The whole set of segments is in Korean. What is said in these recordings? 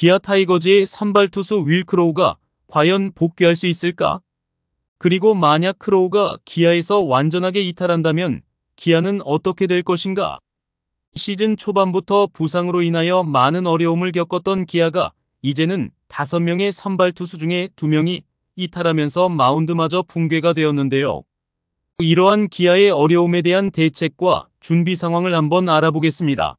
기아 타이거즈의 선발 투수 윌 크로우가 과연 복귀할 수 있을까? 그리고 만약 크로우가 기아에서 완전하게 이탈한다면 기아는 어떻게 될 것인가? 시즌 초반부터 부상으로 인하여 많은 어려움을 겪었던 기아가 이제는 5명의 선발 투수 중에 2명이 이탈하면서 마운드마저 붕괴가 되었는데요. 이러한 기아의 어려움에 대한 대책과 준비 상황을 한번 알아보겠습니다.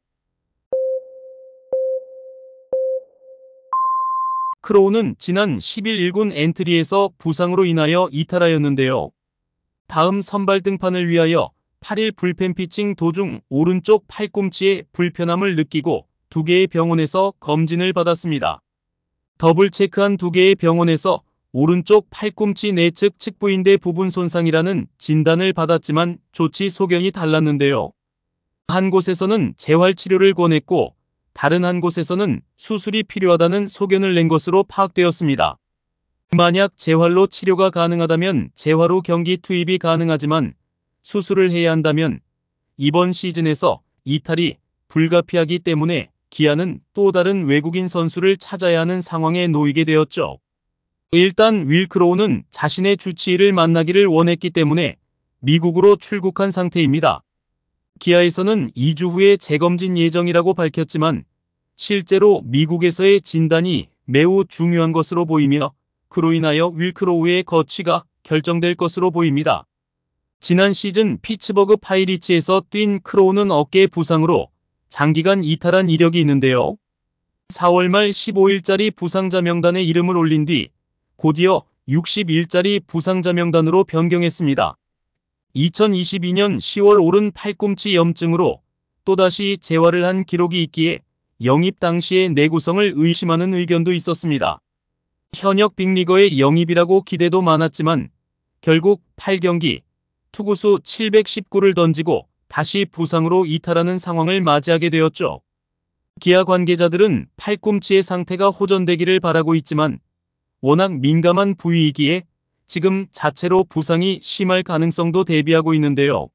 크로우는 지난 10일 1군 엔트리에서 부상으로 인하여 이탈하였는데요. 다음 선발 등판을 위하여 8일 불펜 피칭 도중 오른쪽 팔꿈치에 불편함을 느끼고 2개의 병원에서 검진을 받았습니다. 더블 체크한 2개의 병원에서 오른쪽 팔꿈치 내측 측부인대 부분 손상이라는 진단을 받았지만 조치 소견이 달랐는데요. 한 곳에서는 재활치료를 권했고 다른 한 곳에서는 수술이 필요하다는 소견을 낸 것으로 파악되었습니다. 만약 재활로 치료가 가능하다면 재활 후 경기 투입이 가능하지만 수술을 해야 한다면 이번 시즌에서 이탈이 불가피하기 때문에 기아는 또 다른 외국인 선수를 찾아야 하는 상황에 놓이게 되었죠. 일단 윌 크로우는 자신의 주치의를 만나기를 원했기 때문에 미국으로 출국한 상태입니다. 기아에서는 2주 후에 재검진 예정이라고 밝혔지만 실제로 미국에서의 진단이 매우 중요한 것으로 보이며 그로 인하여 윌 크로우의 거취가 결정될 것으로 보입니다. 지난 시즌 피츠버그 파이리츠에서 뛴 크로우는 어깨 부상으로 장기간 이탈한 이력이 있는데요. 4월 말 15일짜리 부상자 명단에 이름을 올린 뒤 곧이어 60일짜리 부상자 명단으로 변경했습니다. 2022년 10월 오른 팔꿈치 염증으로 또다시 재활을 한 기록이 있기에 영입 당시의 내구성을 의심하는 의견도 있었습니다. 현역 빅리거의 영입이라고 기대도 많았지만 결국 8경기 투구수 719를 던지고 다시 부상으로 이탈하는 상황을 맞이하게 되었죠. 기아 관계자들은 팔꿈치의 상태가 호전되기를 바라고 있지만 워낙 민감한 부위이기에 지금 자체로 부상이 심할 가능성도 대비하고 있는데요.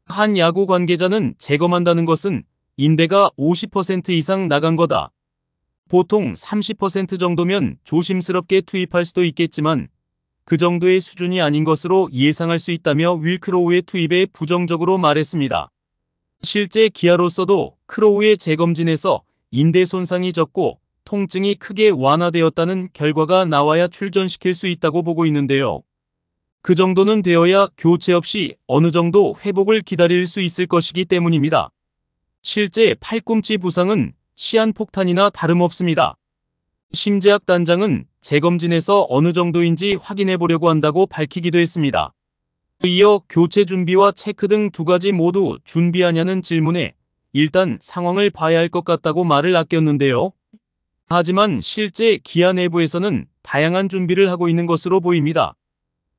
한 야구 관계자는 재검한다는 것은 인대가 50% 이상 나간 거다. 보통 30% 정도면 조심스럽게 투입할 수도 있겠지만 그 정도의 수준이 아닌 것으로 예상할 수 있다며 윌 크로우의 투입에 부정적으로 말했습니다. 실제 기아로서도 크로우의 재검진에서 인대 손상이 적고 통증이 크게 완화되었다는 결과가 나와야 출전시킬 수 있다고 보고 있는데요. 그 정도는 되어야 교체 없이 어느 정도 회복을 기다릴 수 있을 것이기 때문입니다. 실제 팔꿈치 부상은 시한폭탄이나 다름없습니다. 심재학 단장은 재검진에서 어느 정도인지 확인해 보려고 한다고 밝히기도 했습니다. 이어 교체 준비와 체크 등 2가지 모두 준비하냐는 질문에 일단 상황을 봐야 할 것 같다고 말을 아꼈는데요. 하지만 실제 기아 내부에서는 다양한 준비를 하고 있는 것으로 보입니다.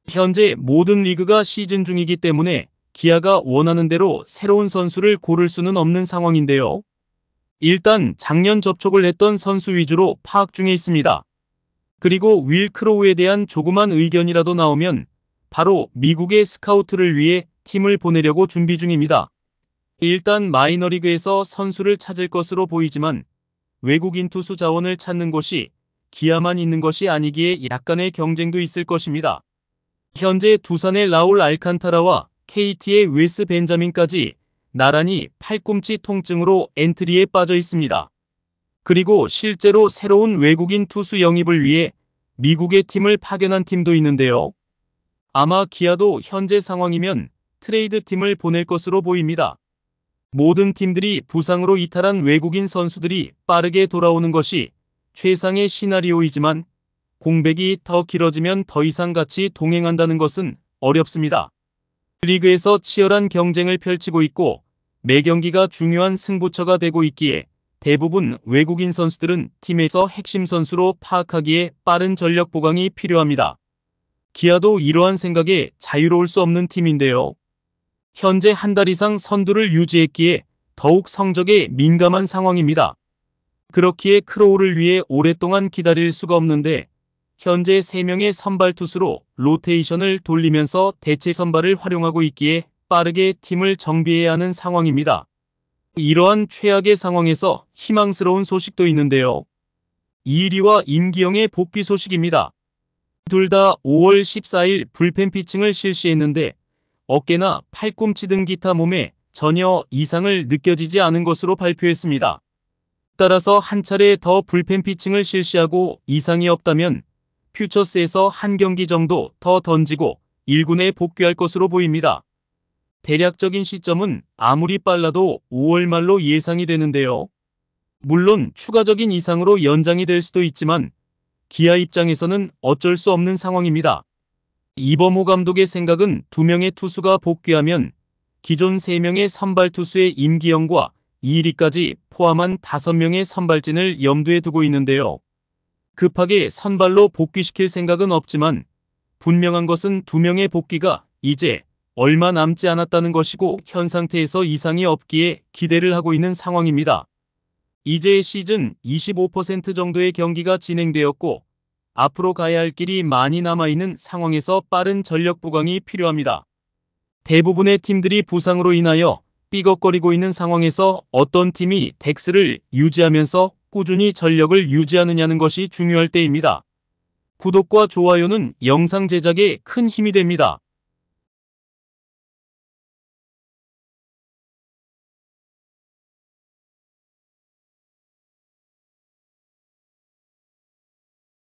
현재 모든 리그가 시즌 중이기 때문에 기아가 원하는 대로 새로운 선수를 고를 수는 없는 상황인데요. 일단 작년 접촉을 했던 선수 위주로 파악 중에 있습니다. 그리고 윌 크로우에 대한 조그만 의견이라도 나오면 바로 미국의 스카우트를 위해 팀을 보내려고 준비 중입니다. 일단 마이너리그에서 선수를 찾을 것으로 보이지만 외국인 투수 자원을 찾는 곳이 기아만 있는 것이 아니기에 약간의 경쟁도 있을 것입니다. 현재 두산의 라울 알칸타라와 KT의 웨스 벤자민까지 나란히 팔꿈치 통증으로 엔트리에 빠져 있습니다. 그리고 실제로 새로운 외국인 투수 영입을 위해 미국의 팀을 파견한 팀도 있는데요. 아마 기아도 현재 상황이면 트레이드 팀을 보낼 것으로 보입니다. 모든 팀들이 부상으로 이탈한 외국인 선수들이 빠르게 돌아오는 것이 최상의 시나리오이지만 공백이 더 길어지면 더 이상 같이 동행한다는 것은 어렵습니다. 리그에서 치열한 경쟁을 펼치고 있고 매 경기가 중요한 승부처가 되고 있기에 대부분 외국인 선수들은 팀에서 핵심 선수로 파악하기에 빠른 전력 보강이 필요합니다. 기아도 이러한 생각에 자유로울 수 없는 팀인데요. 현재 한 달 이상 선두를 유지했기에 더욱 성적에 민감한 상황입니다. 그렇기에 크로우를 위해 오랫동안 기다릴 수가 없는데 현재 3명의 선발 투수로 로테이션을 돌리면서 대체 선발을 활용하고 있기에 빠르게 팀을 정비해야 하는 상황입니다. 이러한 최악의 상황에서 희망스러운 소식도 있는데요. 이일이와 임기영의 복귀 소식입니다. 둘 다 5월 14일 불펜 피칭을 실시했는데 어깨나 팔꿈치 등 기타 몸에 전혀 이상을 느껴지지 않은 것으로 발표했습니다. 따라서 한 차례 더 불펜 피칭을 실시하고 이상이 없다면 퓨처스에서 한 경기 정도 더 던지고 1군에 복귀할 것으로 보입니다. 대략적인 시점은 아무리 빨라도 5월 말로 예상이 되는데요. 물론 추가적인 이상으로 연장이 될 수도 있지만 기아 입장에서는 어쩔 수 없는 상황입니다. 이범호 감독의 생각은 2명의 투수가 복귀하면 기존 3명의 선발 투수의 임기영과 이일이까지 포함한 5명의 선발진을 염두에 두고 있는데요. 급하게 선발로 복귀시킬 생각은 없지만 분명한 것은 2명의 복귀가 이제 얼마 남지 않았다는 것이고 현 상태에서 이상이 없기에 기대를 하고 있는 상황입니다. 이제 시즌 25% 정도의 경기가 진행되었고 앞으로 가야 할 길이 많이 남아있는 상황에서 빠른 전력 보강이 필요합니다. 대부분의 팀들이 부상으로 인하여 삐걱거리고 있는 상황에서 어떤 팀이 덱스를 유지하면서 꾸준히 전력을 유지하느냐는 것이 중요할 때입니다. 구독과 좋아요는 영상 제작에 큰 힘이 됩니다.